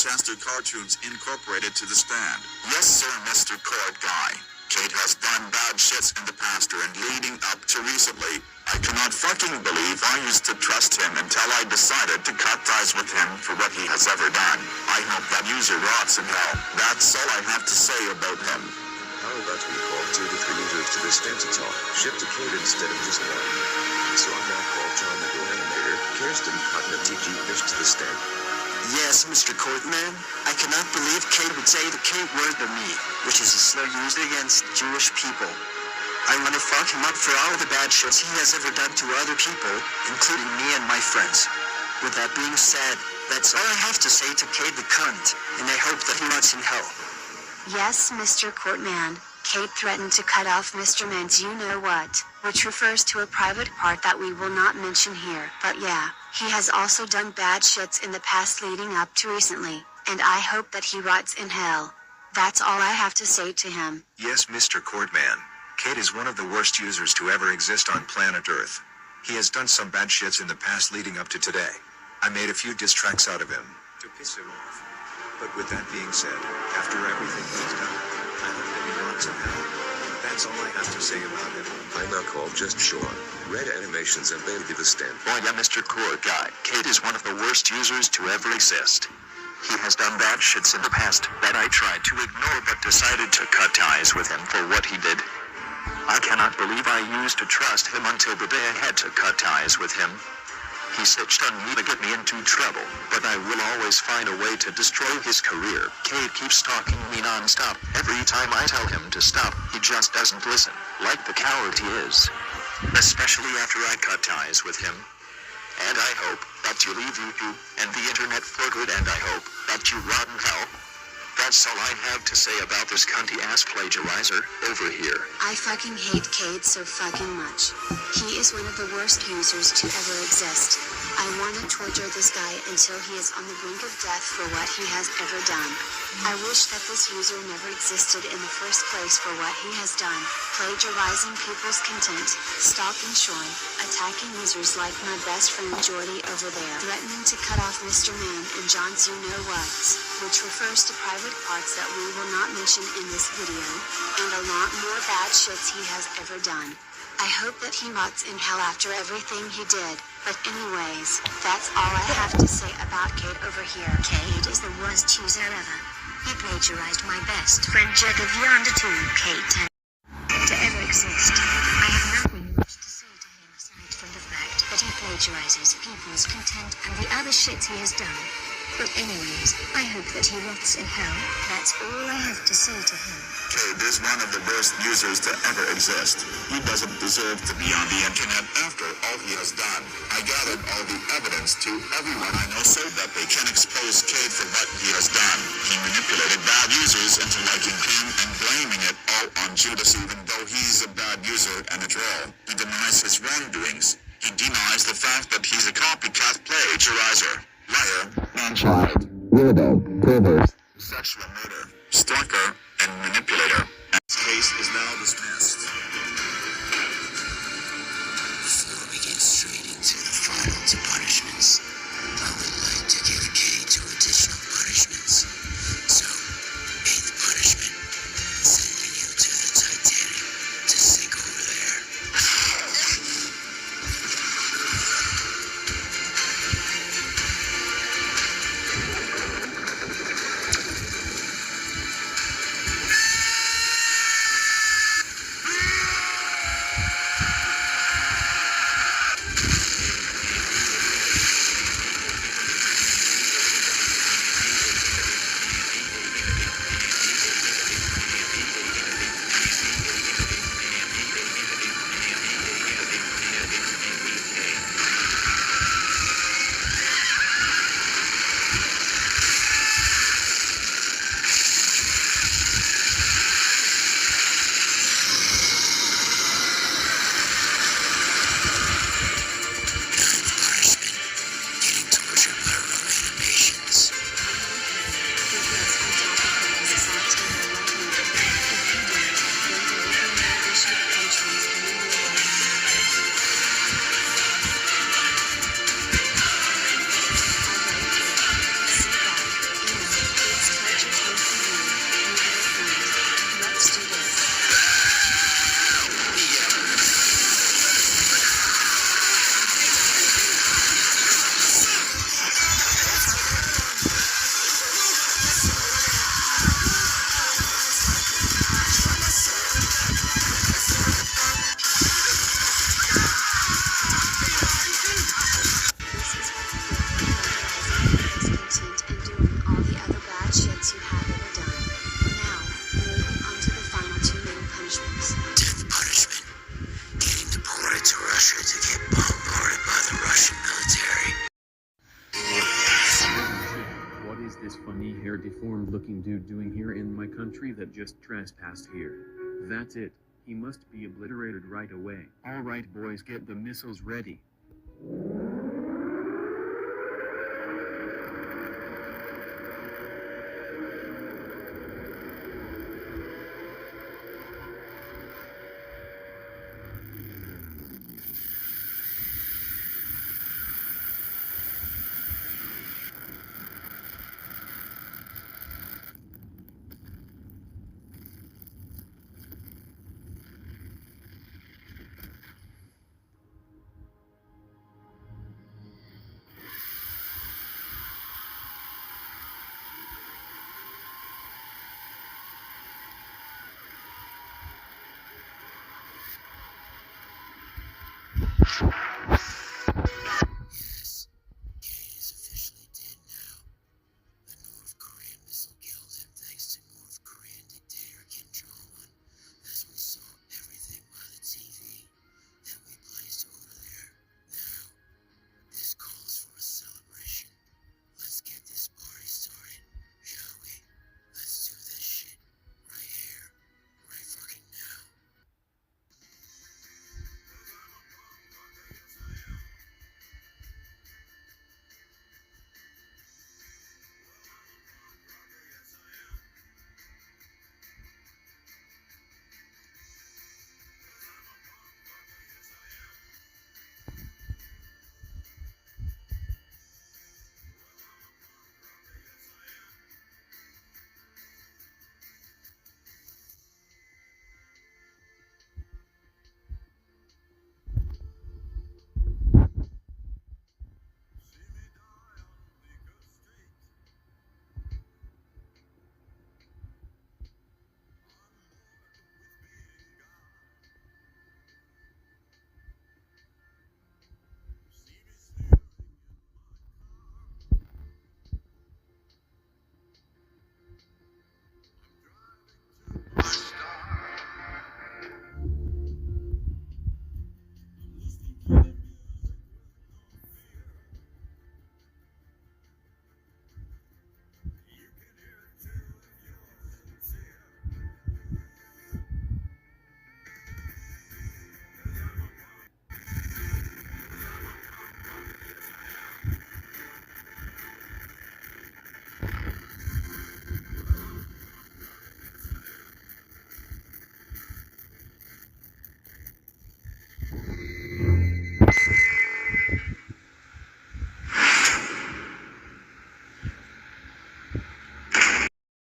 Shaster cartoons incorporated to the stand. Yes sir, Mr. Court Guy. Kate has done bad shits in the past and leading up to recently. I cannot fucking believe I used to trust him until I decided to cut ties with him for what he has ever done. I hope that user rots in hell. That's all I have to say about him. How about we call 2 to 3 users to the stand to talk shit to Kate instead of just one? So I now call John the Go Animator, Kirsten Cotton and TG Fish to the stand. Yes, Mr. Courtman, I cannot believe Kate would say the Kate word to me, which is a slur used against Jewish people. I want to fuck him up for all the bad shits he has ever done to other people, including me and my friends. With that being said, that's all I have to say to Kate the cunt, and I hope that he rots in hell. Yes, Mr. Courtman, Kate threatened to cut off Mr. Man's you-know-what, which refers to a private part that we will not mention here. But yeah, he has also done bad shits in the past leading up to recently, and I hope that he rots in hell. That's all I have to say to him. Yes, Mr. Courtman. Kate is one of the worst users to ever exist on planet Earth. He has done some bad shits in the past leading up to today. I made a few diss tracks out of him to piss him off. But with that being said, after everything he's done, I hope that he rots in hell. That's all I have to say about him. I now call just Sean, Red Animations and Bailey to the stand. Boy, yeah, Mr. Court Guy, Kate is one of the worst users to ever exist. He has done bad shits in the past that I tried to ignore but decided to cut ties with him for what he did. I cannot believe I used to trust him until the day I had to cut ties with him. He snitched on me to get me into trouble, but I will always find a way to destroy his career. Kate keeps stalking me non-stop. Every time I tell him to stop, he just doesn't listen, like the coward he is. Especially after I cut ties with him. And I hope that you leave YouTube and the internet for good, and I hope that you rot in hell. That's all I have to say about this cunty-ass plagiarizer over here. I fucking hate Kate so fucking much. He is one of the worst users to ever exist. I want to torture this guy until he is on the brink of death for what he has ever done. I wish that this user never existed in the first place for what he has done, plagiarizing people's content, stalking Sean, attacking users like my best friend Jordy over there, threatening to cut off Mr. Man and John's you-know-whats, which refers to private parts that we will not mention in this video, and a lot more bad shits he has ever done. I hope that he rots in hell after everything he did, but anyways, that's all I have to say about Kate over here. Kate is the worst user ever. He plagiarized my best friend Jacob Yonder to Kate to ever exist. I have nothing much to say to him aside from the fact that he plagiarizes people's content and the other shit he has done. But anyways, I hope that he rots in hell. That's all I have to say to him. Kate is one of the worst users to ever exist. He doesn't deserve to be on the internet after all he has done. I gathered all the evidence to everyone I know so that they can expose Kate for what he has done. He manipulated bad users into liking him and blaming it all on Judas even though he's a bad user and a troll. He denies his wrongdoings. He denies the fact that he's a copycat plagiarizer, liar, man-child, weirdo, pervert, sexual murder, stalker, and manipulator. This case is now dismissed. Before we get straight into the final two punishments, I would like to give Kate two additional punishments. So, 8th punishment, sending you to the Titanic to sink over there. deformed-looking dude doing here in my country that just trespassed here? That's it. He must be obliterated right away. Alright boys, get the missiles ready.